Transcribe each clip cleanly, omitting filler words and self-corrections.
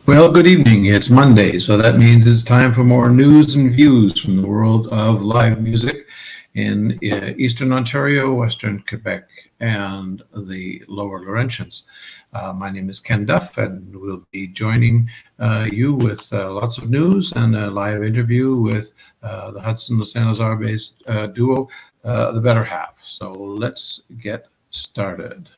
Well, good evening. It's Monday, so that means it's time for more news and views from the world of live music in Eastern Ontario, Western Quebec, and the Lower Laurentians. My name is Ken Duff, and we'll be joining you with lots of news and a live interview with the Hudson Saint Lazare-based duo, The Better Half. So let's get started.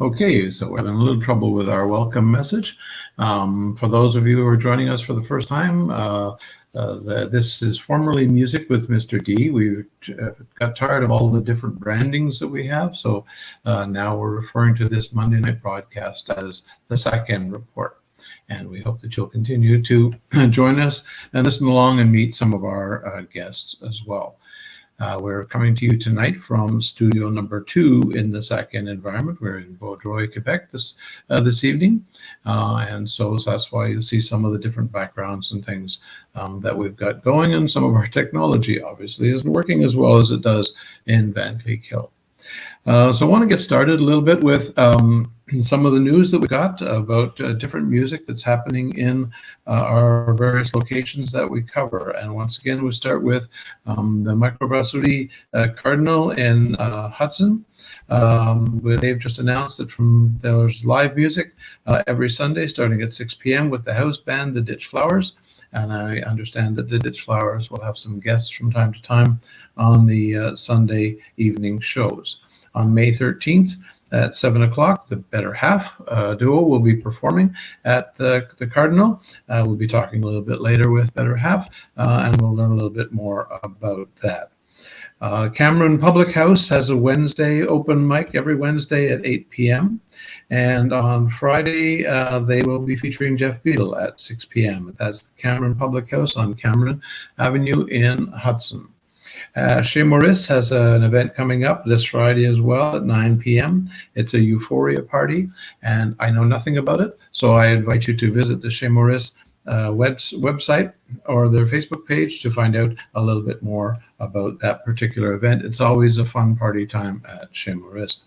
Okay, so we're having a little trouble with our welcome message. For those of you who are joining us for the first time, this is formerly Music with MisterD. We got tired of all the different brandings that we have, so now we're referring to this Monday night broadcast as the Second Report. And we hope that you'll continue to join us and listen along and meet some of our guests as well. We're coming to you tonight from studio number 2 in the Second environment. We're in Vaudreuil, Quebec this evening. And so that's why you'll see some of the different backgrounds and things that we've got going. And some of our technology obviously isn't working as well as it does in Van Cleek Hill. So I want to get started a little bit with some of the news that we got about different music that's happening in our various locations that we cover. And once again, we start with the Microbrasserie Cardinal in Hudson. They've just announced that there's live music every Sunday starting at 6 p.m. with the house band, the Ditch Flowers. And I understand that the Ditch Flowers will have some guests from time to time on the Sunday evening shows. On May 13th at 7 o'clock, the Better Half duo will be performing at the Cardinal. We'll be talking a little bit later with Better Half, and we'll learn a little bit more about that. Cameron Public House has a Wednesday open mic every Wednesday at 8 p.m. And on Friday, they will be featuring Jeff Beadle at 6 p.m. That's the Cameron Public House on Cameron Avenue in Hudson. Chez Maurice has an event coming up this Friday as well at 9 p.m. It's a Euphoria party, and I know nothing about it, so I invite you to visit the Chez Maurice website or their Facebook page to find out a little bit more about that particular event. It's always a fun party time at Chez Maurice.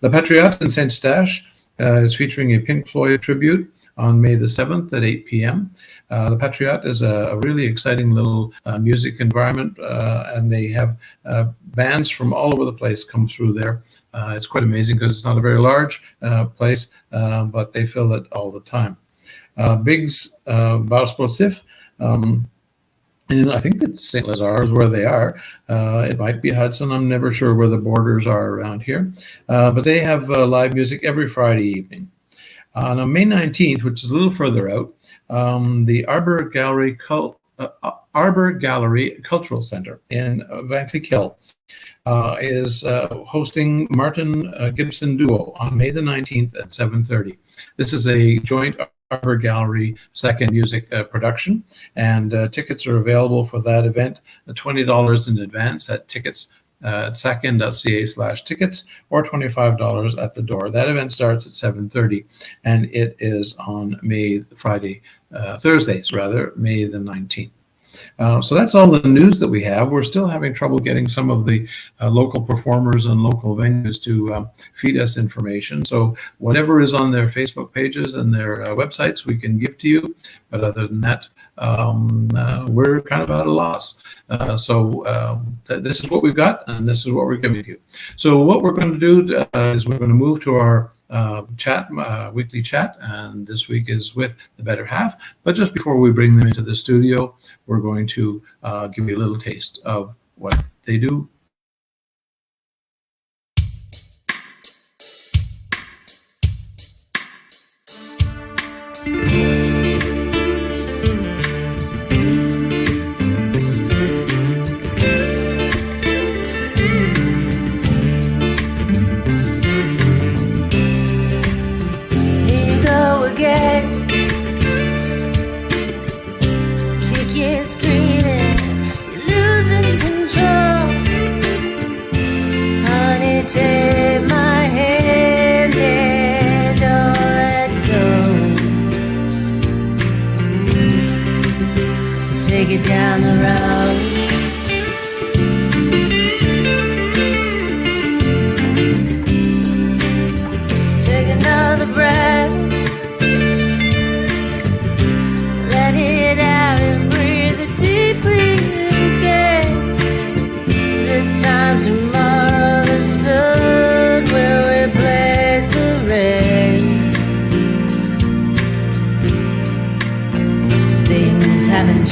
La Patriote in Saint Eustache is featuring a Pink Floyd tribute on May the 7th at 8 p.m. The Patriote is a really exciting little music environment, and they have bands from all over the place come through there. It's quite amazing because it's not a very large place, but they fill it all the time. Biggs Bar Sportif, and I think it's St. Lazare is where they are. It might be Hudson. I'm never sure where the borders are around here. But they have live music every Friday evening. On May 19th, which is a little further out, the Arbor Gallery Cultural Center in Van Cleek Hill is hosting Martin Gibson Duo on May the 19th at 7:30. This is a joint Arbor Gallery second music production, and tickets are available for that event at $20 in advance at tickets at second.ca/tickets or $25 at the door. That event starts at 7:30, and it is on May the 19th. So that's all the news that we have. We're still having trouble getting some of the local performers and local venues to feed us information. So whatever is on their Facebook pages and their websites, we can give to you. But other than that, we're kind of at a loss. So this is what we've got, and this is what we're giving you. So what we're going to do is we're going to move to our weekly chat, and this week is with the Better Half. But just before we bring them into the studio, we're going to give you a little taste of what they do. Kicking, screaming, you're losing control.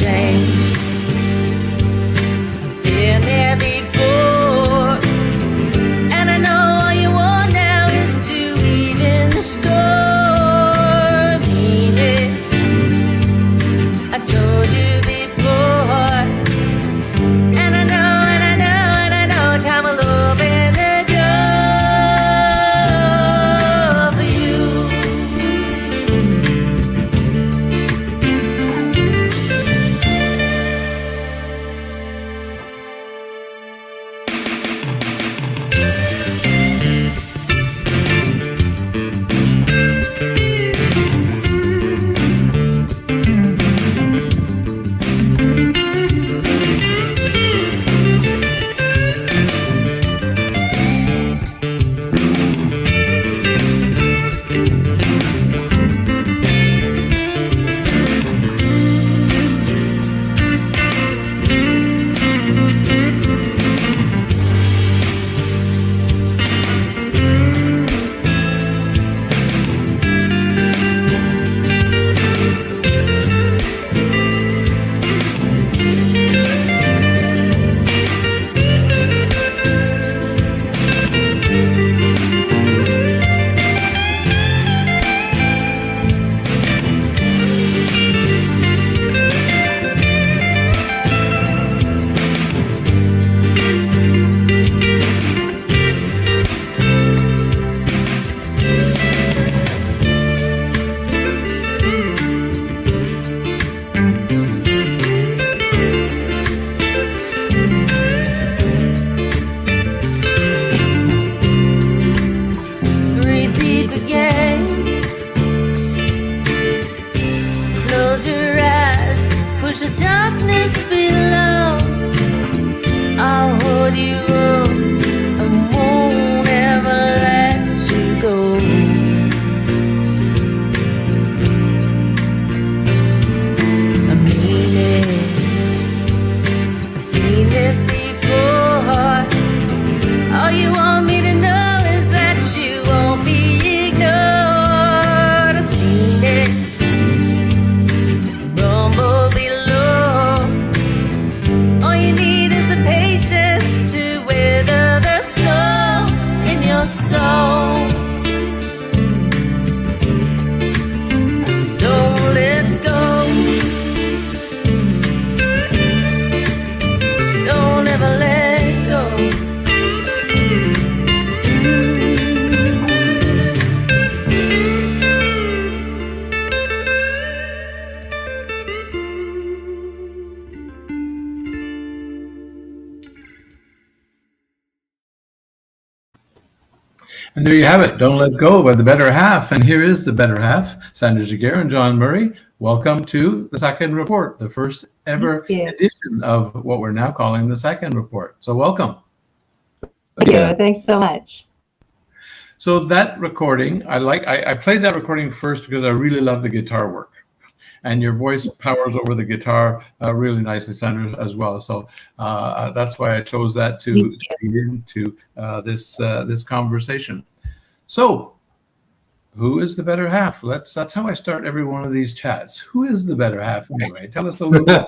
change. I've been there before, and I know all you want now is to even the score. Mean it, I told you before, and I know time will open the door for you. Breathe deep again. Close your eyes, push the darkness below. I'll hold you up and won't ever let you go. I mean it, I've seen this before. All you want me to know is that you won't be ignored. I've seen it rumble below. All you need is the patience to weather the storm in your soul. Don't let go. Don't ever let go. And there you have it. Don't Let Go by The Better Half. And here is The Better Half, Sandra Jaguar and John Murray. Welcome to the Second Report, the first ever edition of what we're now calling the Second Report. So welcome. Thank you. Thanks so much. So that recording, I played that recording first because I really love the guitar work. And your voice powers over the guitar really nicely, Sandra, as well. So that's why I chose that to lead into this conversation. So, who is the better half? That's how I start every one of these chats. Who is the better half anyway? Tell us a little bit.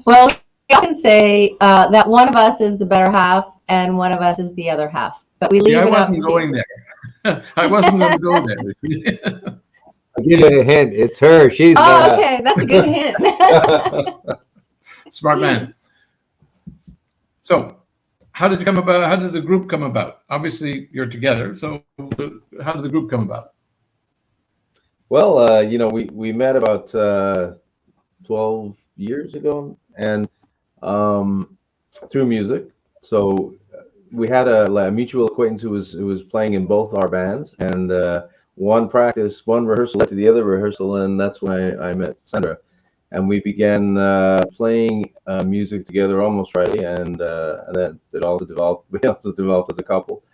Well, we often say that one of us is the better half and one of us is the other half. But we leave it up to you. I wasn't going there. I wasn't going to go there. I'll give you a hint. It's her. She's okay. That's a good hint. Smart man. So, how did you come about? How did the group come about? Obviously, you're together. So, how did the group come about? Well, we met about 12 years ago, and through music. So we had a mutual acquaintance who was playing in both our bands, and one rehearsal led to the other rehearsal, and that's when I met Sandra, and we began playing music together almost right away, and then it also developed. We also developed as a couple,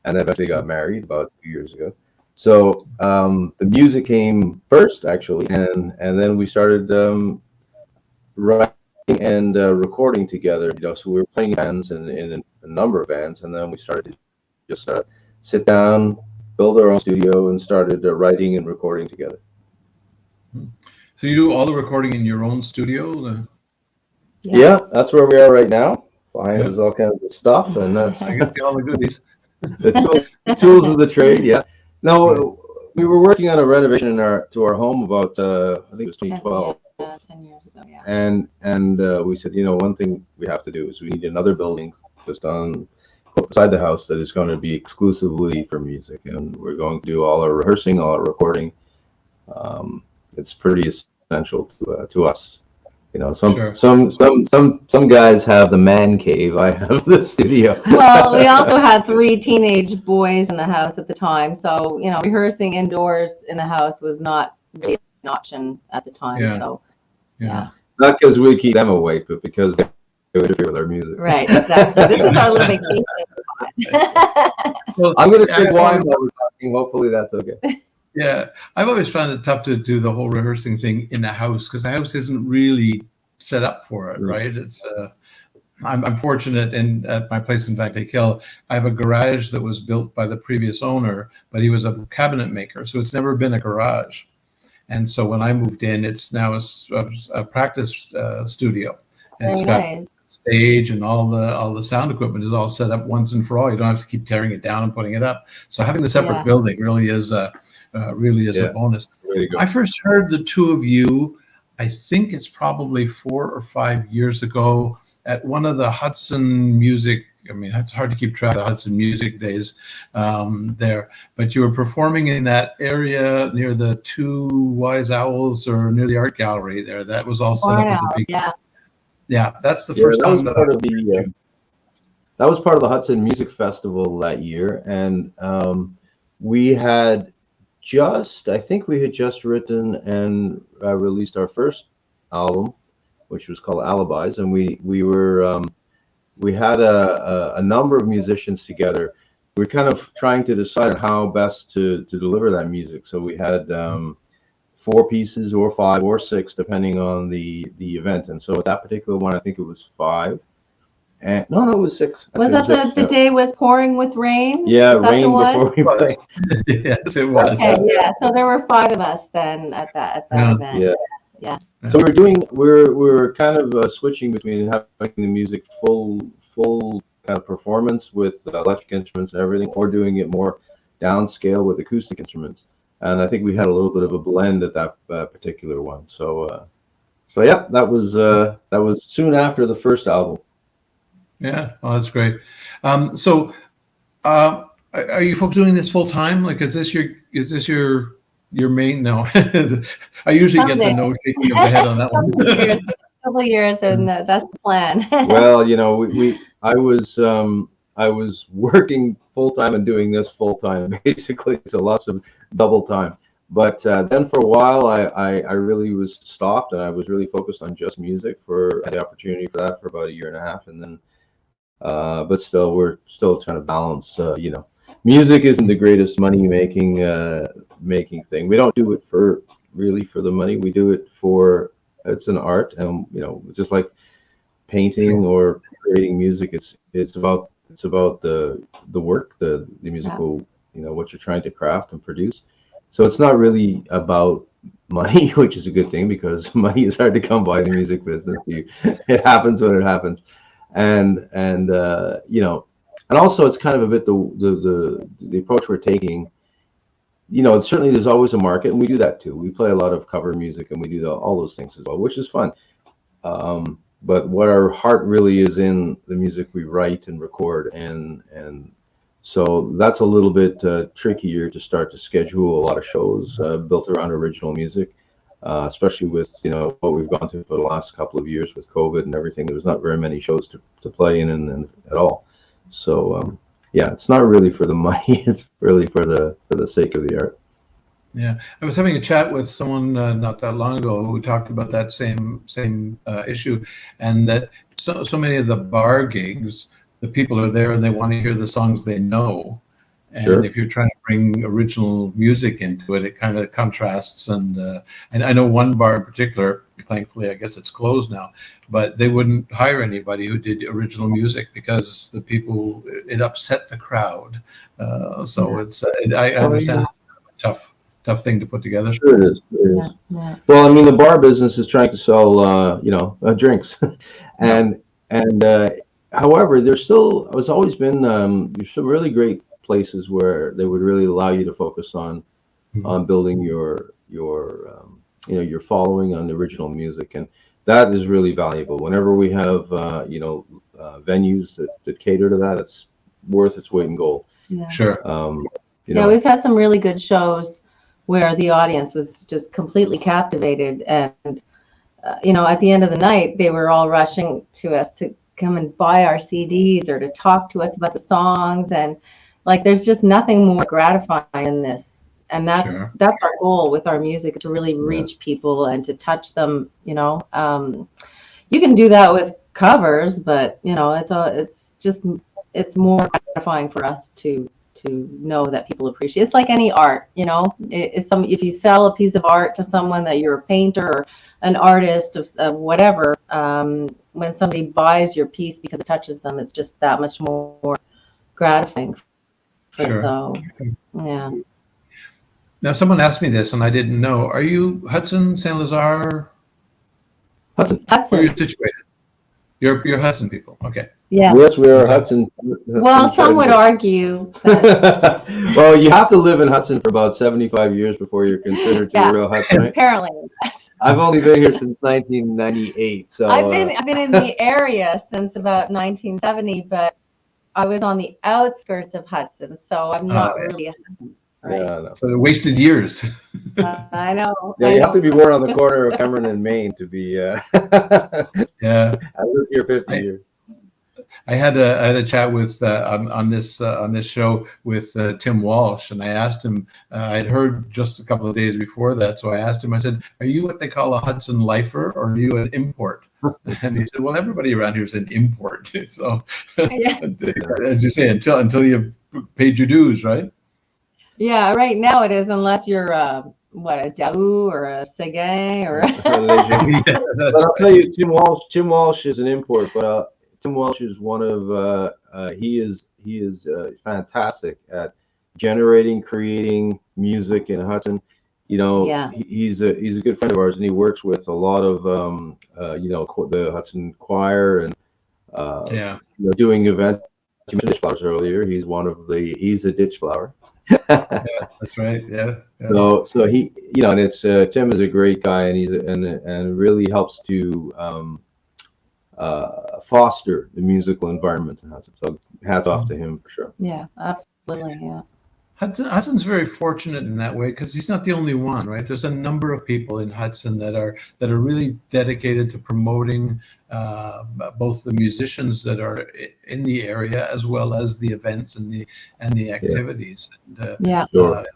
and eventually got married about 2 years ago. So the music came first, actually, and then we started writing and recording together. So we were playing bands and in a number of bands, and then we started to just sit down, build our own studio, and started writing and recording together. So you do all the recording in your own studio? Yeah, that's where we are right now. Behind us all kinds of stuff, and that's I can see all the goodies. the tools of the trade. Yeah. No, we were working on a renovation in our home about I think it was 2012. 10 years ago, yeah. And we said, one thing we have to do is we need another building just on beside the house that is going to be exclusively for music, and we're going to do all our rehearsing, all our recording. It's pretty essential to us. Sure. Some guys have the man cave. I have the studio. Well, we also had 3 teenage boys in the house at the time, so rehearsing indoors in the house was not really an option at the time. Yeah. So Yeah. Not because we keep them awake, but because they would interfere with our music. right, exactly. This is our little vacation spot. Well, I'm going to drink wine while we're talking. Hopefully that's okay. yeah, I've always found it tough to do the whole rehearsing thing in the house because the house isn't really set up for it, right? It's I'm fortunate at my place in Van Lake Hill. I have a garage that was built by the previous owner, but he was a cabinet maker, so it's never been a garage. And so when I moved in, it's now a practice studio, and it's got nice. Stage and all the sound equipment is all set up once and for all. You don't have to keep tearing it down and putting it up. So having the separate building really is a bonus. I first heard the two of you, I think it's probably 4 or 5 years ago at one of the Hudson Music. I mean, it's hard to keep track of the Hudson Music days there, but you were performing in that area near the Two Wise Owls or near the art gallery there. That was all set up at the big. Yeah, that's the first time that that was part of the Hudson Music Festival that year, and we had I think we had just written and released our first album, which was called Alibis, and we had a number of musicians together. We were kind of trying to decide on how best to deliver that music. So we had 4 pieces or 5 or 6, depending on the event. And so at that particular one, I think it was 5. And no, it was 6. Was that the day was pouring with rain? Yeah, rain before we played. Yes, it was. Okay, yeah. So there were 5 of us then at that event. Yeah. So we're kind of switching between having the music full kind of performance with electric instruments and everything, or doing it more downscale with acoustic instruments. And I think we had a little bit of a blend at that particular one. So yeah, that was soon after the first album. Yeah, well, that's great. So, are you folks doing this full time? Like, is this your main? No, I usually get the no shaking of the head on that one. Couple of years, and that's the plan. Well, I was working full time and doing this full time, basically, so lots of double time. But then for a while, I really was stopped, and I was really focused on just music. Had the opportunity for that for about 1.5 years, and then. But still, we're still trying to balance. Music isn't the greatest money making thing. We don't do it for the money. We do it for it's an art, and just like painting or creating music, it's about the work, the musical, what you're trying to craft and produce. So it's not really about money, which is a good thing because money is hard to come by in the music business. It happens when it happens. And also it's kind of a bit the approach we're taking. Certainly there's always a market, and we do that too. We play a lot of cover music, and we do all those things as well, which is fun. But what our heart really is in the music we write and record, and so that's a little bit trickier to start to schedule a lot of shows built around original music. Especially with what we've gone through for the last couple of years with COVID and everything. There's not very many shows to play in and at all. So yeah, it's not really for the money. It's really for the sake of the art. Yeah, I was having a chat with someone not that long ago who talked about that same issue, and that so many of the bar gigs, the people are there and they want to hear the songs they know. And if you're trying to bring original music into it, it kind of contrasts. And I know one bar in particular, thankfully, I guess it's closed now, but they wouldn't hire anybody who did original music because it upset the crowd. So I understand it's tough. tough thing to put together. Sure it is. It is. Yeah, yeah. Well, I mean, the bar business is trying to sell, drinks, and however, there's always been there's some really great places where they would really allow you to focus on building your following on the original music, and that is really valuable. Whenever we have venues that cater to that, it's worth its weight in gold. Yeah. Sure. We've had some really good shows where the audience was just completely captivated, and at the end of the night, they were all rushing to us to come and buy our CDs or to talk to us about the songs, and like there's just nothing more gratifying than this. And that's our goal with our music, is to really reach people and to touch them. You can do that with covers, but it's more gratifying for us to know that people appreciate. It's like any art, if you sell a piece of art to someone, that you're a painter or an artist of whatever, when somebody buys your piece because it touches them, it's just that much more gratifying. Sure. So, yeah. Now, someone asked me this, and I didn't know. Are you Hudson, Saint Lazare? Hudson. Where are you situated? You're Hudson people. Okay. Yeah. Yes, we are Hudson. Well, some would argue that, Well, you have to live in Hudson for about 75 years before you're considered to be a real Hudsonite. apparently. I've only been here since 1998, so I've been in the area since about 1970, but I was on the outskirts of Hudson, so I'm not really a Hudson. Right. Yeah, no. So wasted years. I know. Yeah, you have to be born on the corner of Cameron and Maine to be. Yeah. I lived here 50 years. I had a chat with on this show with Tim Walsh, and I asked him. I'd heard just a couple of days before that, so I asked him. I said, "Are you what they call a Hudson lifer, or are you an import?" And he said, "Well, everybody around here is an import." So, as you say, until you've paid your dues, right? Yeah, right now it is, unless you're a Daou or a Seguin or. But I'll tell you, Tim Walsh is an import, but Tim Walsh is one of he is fantastic at creating music in Hudson. He's a good friend of ours, and he works with a lot of the Hudson Choir and doing events. You mentioned ditch flowers earlier. He's a ditch flower. Yeah, that's right. Yeah. So he, and it's Tim is a great guy, and and really helps to foster the musical environment in Hudson. So hats off to him for sure. Yeah, absolutely. Yeah. Hudson's very fortunate in that way, because he's not the only one, right? There's a number of people in Hudson that are really dedicated to promoting both the musicians that are in the area, as well as the events and the activities. Yeah. Sure.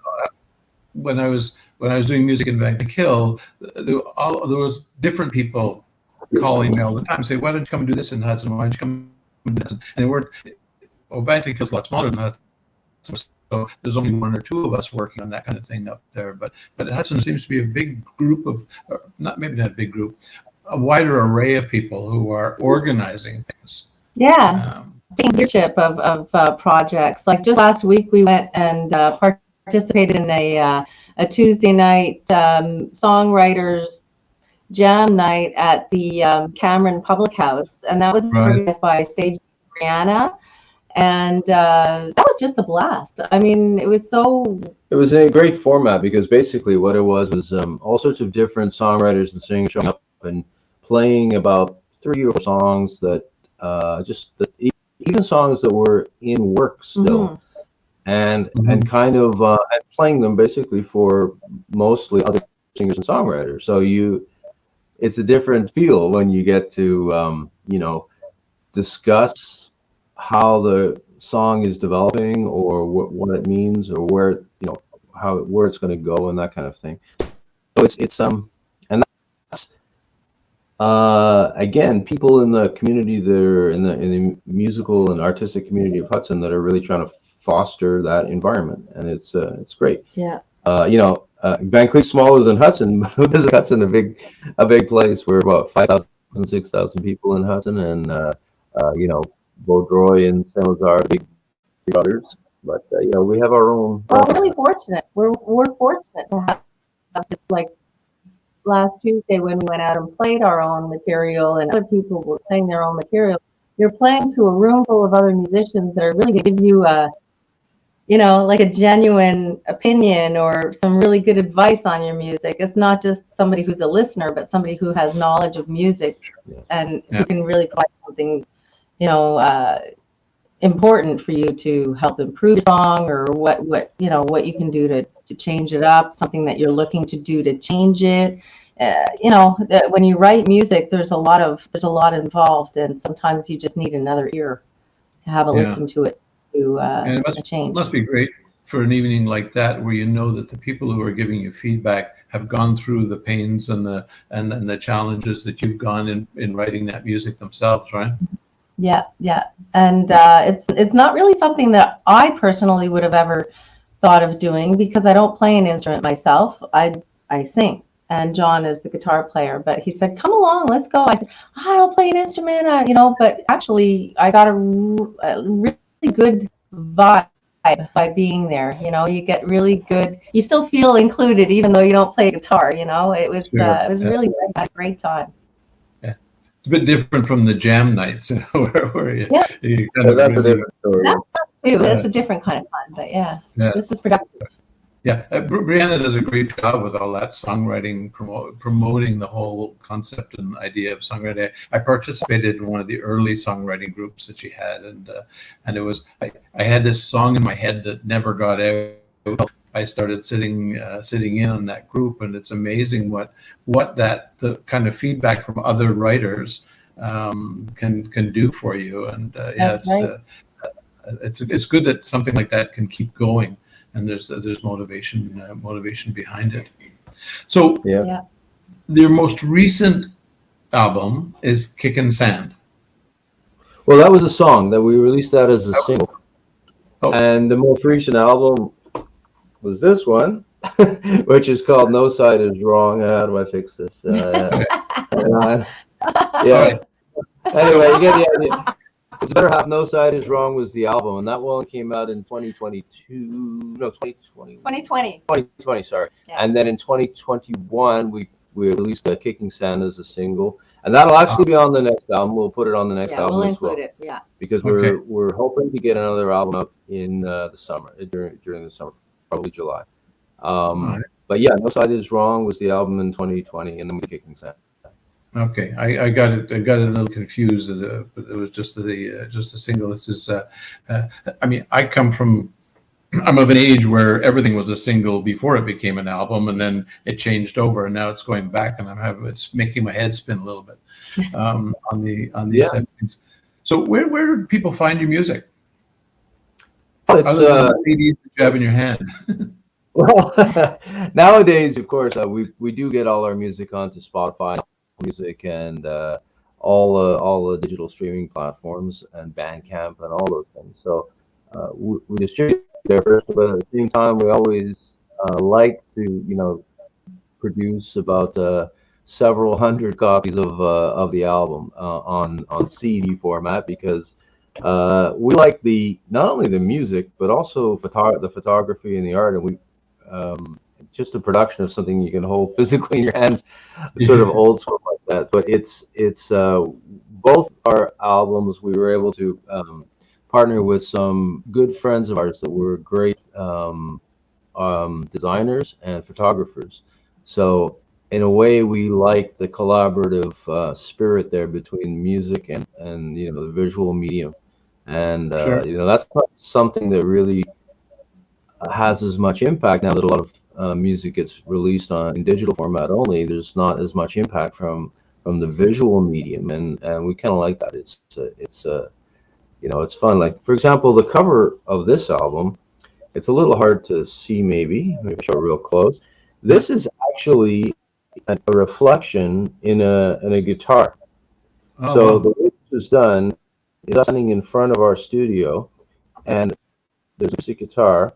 When I was doing music in Vancouver Hill, there was different people calling me all the time, say, "Why don't you come and do this in Hudson? Why don't you come and do this?" And they weren't. Well, Vancouver Hill's a lot smaller than Hudson. So there's only one or two of us working on that kind of thing up there. But Hudson seems to be a big group of, maybe not a big group, a wider array of people who are organizing things. Yeah. Leadership of projects. Like just last week, we went and participated in a Tuesday night songwriters jam night at the Cameron Public House, and that was organized by Sage Brianna. And that was just a blast. I mean, it was a great format, because basically what it was all sorts of different songwriters and singers showing up and playing about 3 or 4 songs that even songs that were in work still, and kind of and playing them basically for mostly other singers and songwriters. So it's a different feel when you get to discuss how the song is developing, or what it means, or where it's going to go, and that kind of thing. So it's and that's again, people in the community that are in the musical and artistic community of Hudson that are really trying to foster that environment, and it's great. Yeah. Vancouver's smaller than Hudson, but Hudson a big place. We're about 5,000, 6,000 people in Hudson, and Vaudreuil and Saint Lazare, big brothers, But we have our own. Well, we're really fortunate. We're fortunate to have this, like last Tuesday when we went out and played our own material and other people were playing their own material. You're playing to a room full of other musicians that are really going to give you a, like a genuine opinion or some really good advice on your music. It's not just somebody who's a listener, but somebody who has knowledge of music and who can really provide something, important for you to help improve your song, or what you can do to change it up, something that you're looking to do to change it. When you write music, there's a lot involved, and sometimes you just need another ear to have a listen to it to And it change. must be great for an evening like that, where you know that the people who are giving you feedback have gone through the pains and the challenges that you've gone in writing that music themselves, right? Yeah, and it's not really something that I personally would have ever thought of doing, because I don't play an instrument myself. I sing, and John is the guitar player. But he said, "Come along, let's go." I said, "I don't play an instrument," But actually, I got a really good vibe by being there. You get really good. You still feel included, even though you don't play guitar. It was really great. I had a great time. It's a bit different from the jam nights, where you kind of That's a really, different story. That's a different kind of fun. But this was productive. yeah. Brianna does a great job with all that songwriting, promoting the whole concept and idea of songwriting. I participated in one of the early songwriting groups that she had, and it was I had this song in my head that never got out. I started sitting in on that group, and it's amazing what the kind of feedback from other writers can do for you. And That's right. It's good that something like that can keep going, and there's motivation behind it. So your most recent album is Kickin' Sand. Well, that was a song that we released that as a single, Oh. and the most recent album was this one, which is called No Side Is Wrong. How do I fix this? Yeah. Anyway, you get the idea. It's Better Half. No Side Is Wrong was the album, and that one came out in 2020, sorry. Yeah. And then in 2021, we released Kicking Sand as a single, and that'll actually be on the next album. We'll put it on the next album we'll as well. include it. Yeah. Because we're hoping to get another album up in the summer, during the summer, probably July. But yeah, No Side Is Wrong was the album in 2020, and then we Kicking Sand. Okay, I got it. I got it a little confused. But it was just a single. This is. I'm of an age where everything was a single before it became an album, and then it changed over, and now it's going back, and it's making my head spin a little bit on these things. So where do people find your music? Well, it's, other than the CDs that you have in your hand. Well, nowadays, of course, we do get all our music onto Spotify Music and all the digital streaming platforms and Bandcamp and all those things. So we distribute there first, but at the same time, we always like to produce about several hundred copies of the album on CD format, because we like not only the music but also the photography and the art, and we just the production of something you can hold physically in your hands, sort of old school like that. But it's both our albums we were able to partner with some good friends of ours that were great designers and photographers. So in a way, we like the collaborative spirit there between music and the visual medium, and that's not something that really has as much impact now that a lot of music gets released in digital format only. There's not as much impact from the visual medium, and we kind of like that. It's fun. Like, for example, the cover of this album, it's a little hard to see. Maybe show it real close. This is actually a reflection in a guitar. Oh, So wow. the way this is done is standing in front of our studio, and there's a guitar,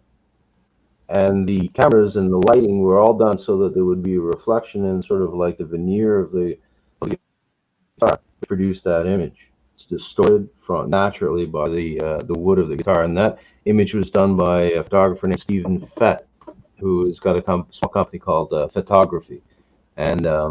and the cameras and the lighting were all done so that there would be a reflection in sort of like the veneer of the guitar to produce that image. distorted from naturally by the wood of the guitar. And that image was done by a photographer named Stephen Fett, who has got a small company called Photography. And I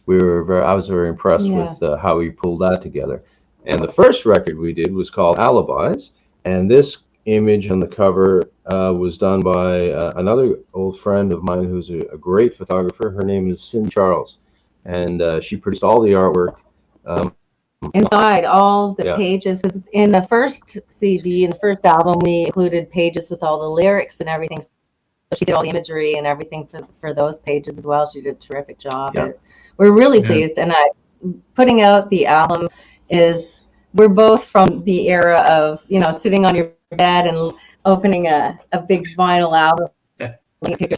was very impressed with how he pulled that together. And the first record we did was called Alibis, and this image on the cover was done by another old friend of mine who's a great photographer. Her name is Cindy Charles, and she produced all the artwork. Inside all the pages, because in the first CD, in the first album, we included pages with all the lyrics and everything. So she did all the imagery and everything for those pages as well. She did a terrific job. Yeah. We're really pleased, and putting out the album we're both from the era of, sitting on your bed and opening a big vinyl album,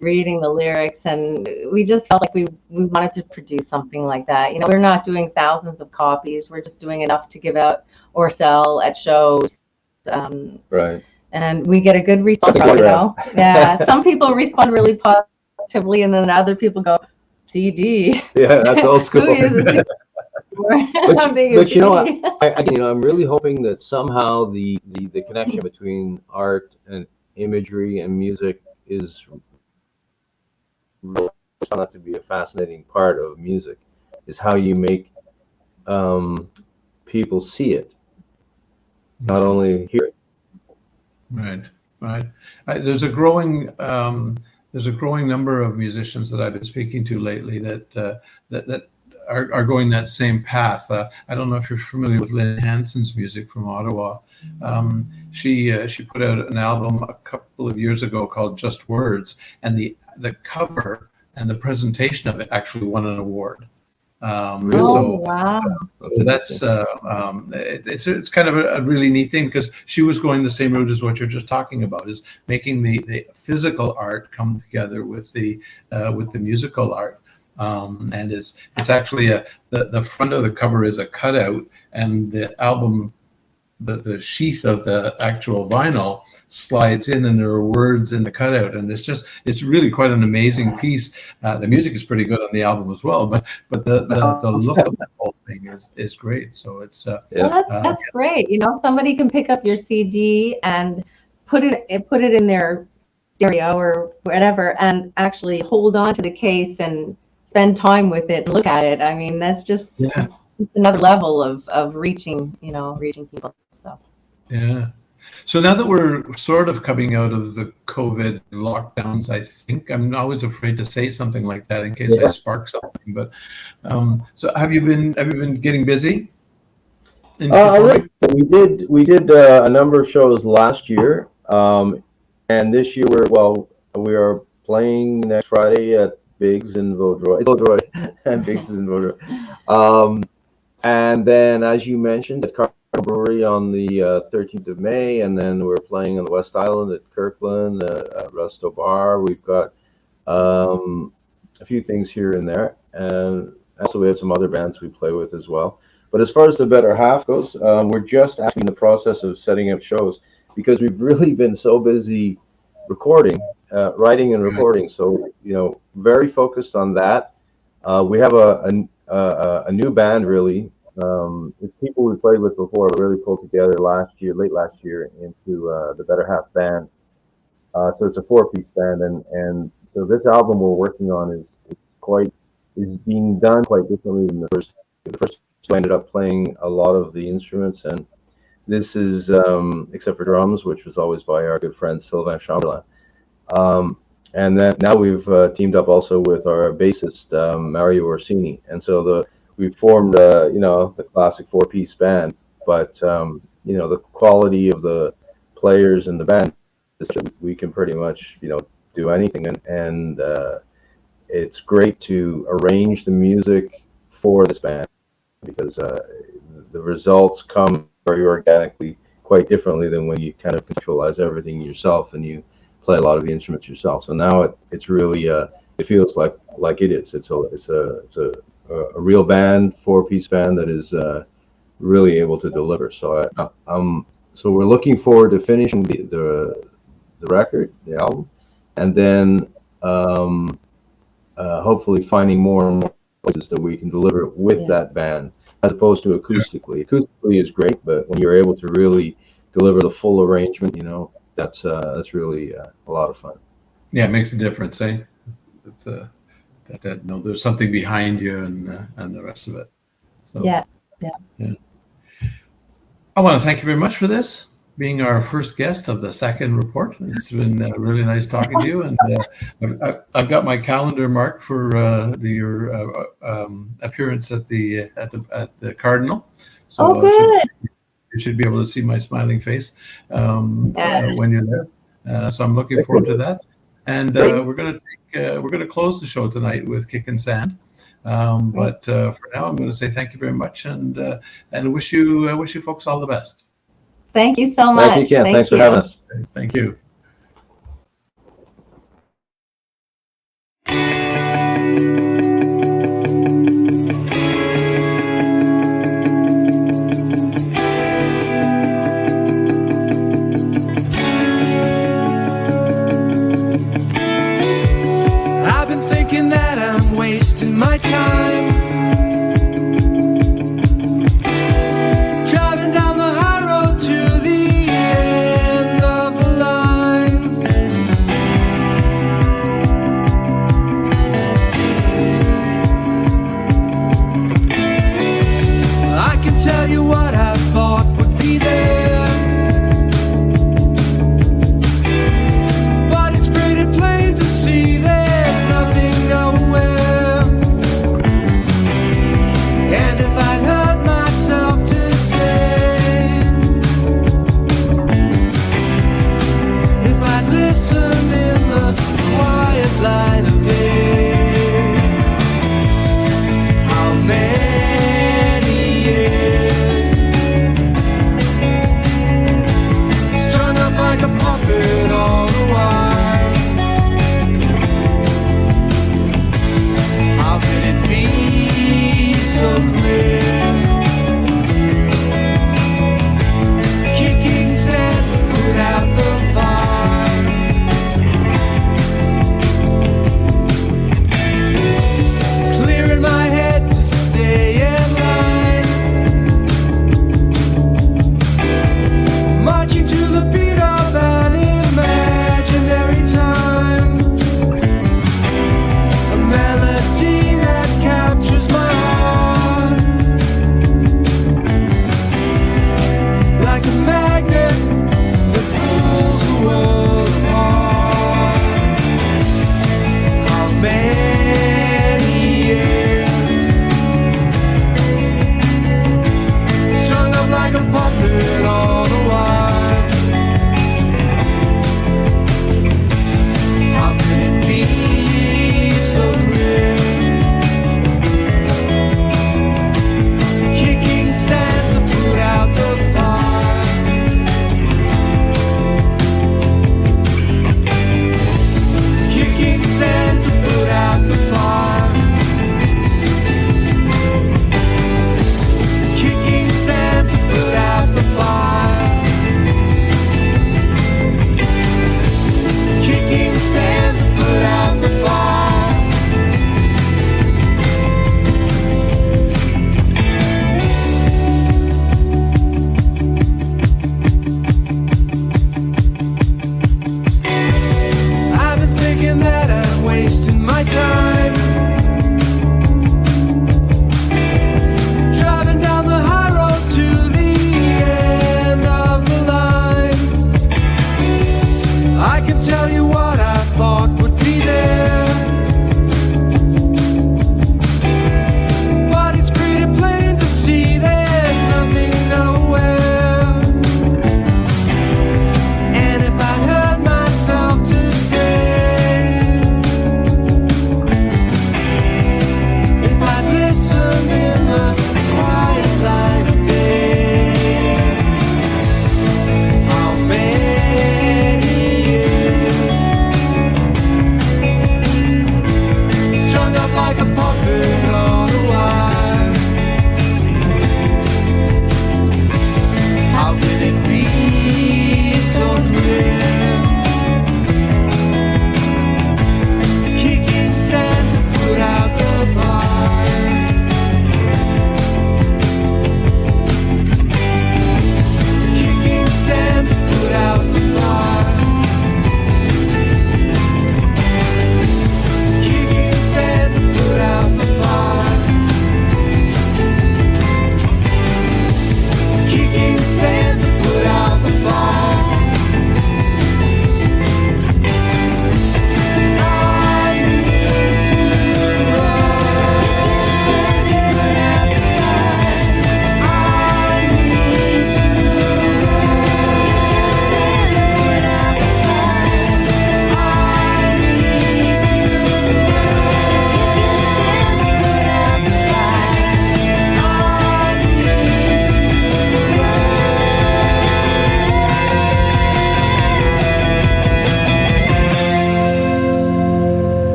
reading the lyrics, and we just felt like we wanted to produce something like that. We're not doing thousands of copies. We're just doing enough to give out or sell at shows. Right. And we get a good response from Yeah. Some people respond really positively, and then other people go, CD. Yeah, that's old school. Who uses CD? But I'm really hoping that somehow the connection between art and imagery and music is really found out to be a fascinating part of music, is how you make people see it, not only hear it. Right. There's a growing number of musicians that I've been speaking to lately that are going that same path. I don't know if you're familiar with Lynn Hanson's music from Ottawa. She put out an album a couple of years ago called Just Words, and the cover and the presentation of it actually won an award. Wow. So that's it's kind of a really neat thing, because she was going the same route as what you're just talking about, is making the physical art come together with the musical art. And it's actually the front of the cover is a cutout, and the album, the sheath of the actual vinyl slides in, and there are words in the cutout, and it's really quite an amazing piece. The music is pretty good on the album as well, but the look of the whole thing is great. So it's that's great. Somebody can pick up your CD and put it in their stereo or whatever, and actually hold on to the case and spend time with it and look at it. I mean, that's just another level of reaching people. So So now that we're sort of coming out of the COVID lockdowns, I think I'm always afraid to say something like that in case I spark something. But so have you been getting busy? We did a number of shows last year, and this year we are playing next Friday at Biggs in Vaudreuil, and Biggs is in Vaudreuil. And then, as you mentioned, at Cardinal Brewery on the 13th of May, and then we're playing on the West Island at Kirkland, at Resto Bar. We've got a few things here and there, and also we have some other bands we play with as well. But as far as the better half goes, we're just actually in the process of setting up shows, because we've really been so busy recording, writing and recording. So very focused on that. We have a new band, really. It's people we played with before, really pulled together late last year into the Better Half band. So it's a 4-piece band, and so this album we're working on is being done quite differently than the first. The first we ended up playing a lot of the instruments, and this is except for drums, which was always by our good friend Sylvain Chamberlain. And then now we've teamed up also with our bassist Mario Orsini, and so we formed the classic 4-piece band. But the quality of the players in the band is we can pretty much do anything, and it's great to arrange the music for this band, because the results come very organically, quite differently than when you kind of conceptualize everything yourself and you play a lot of the instruments yourself. So now it's really it feels like it is. It's a real band, 4-piece band that is really able to deliver. So so we're looking forward to finishing the record, the album, and then hopefully finding more and more places that we can deliver it with that band. as opposed to acoustically. Acoustically is great, but when you're able to really deliver the full arrangement, that's really a lot of fun. Yeah, it makes a difference, eh? It's that no, there's something behind you and the rest of it. So Yeah. I want to thank you very much for this, being our first guest of the second report. It's been really nice talking to you, and I've got my calendar marked for your appearance at the Cardinal. So Oh, good. you should be able to see my smiling face when you're there. So I'm looking forward to that. And we're gonna close the show tonight with Kick and Sand. But for now, I'm going to say thank you very much, and wish you folks all the best. Thank you so much. Thank you, Ken. Thanks for having us. Thank you. I've been thinking that I'm wasting my time, driving down the high road to the end of the line.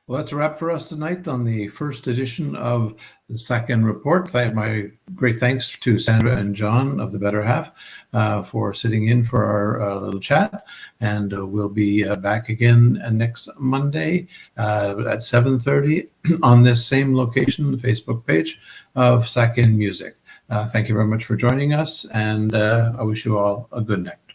Well, that's a wrap for us tonight on the first edition of the Second Report. My great thanks to Sandra and John of the Better Half for sitting in for our little chat. And we'll be back again next Monday at 7:30 on this same location, the Facebook page of Second Music. Thank you very much for joining us, and I wish you all a good night.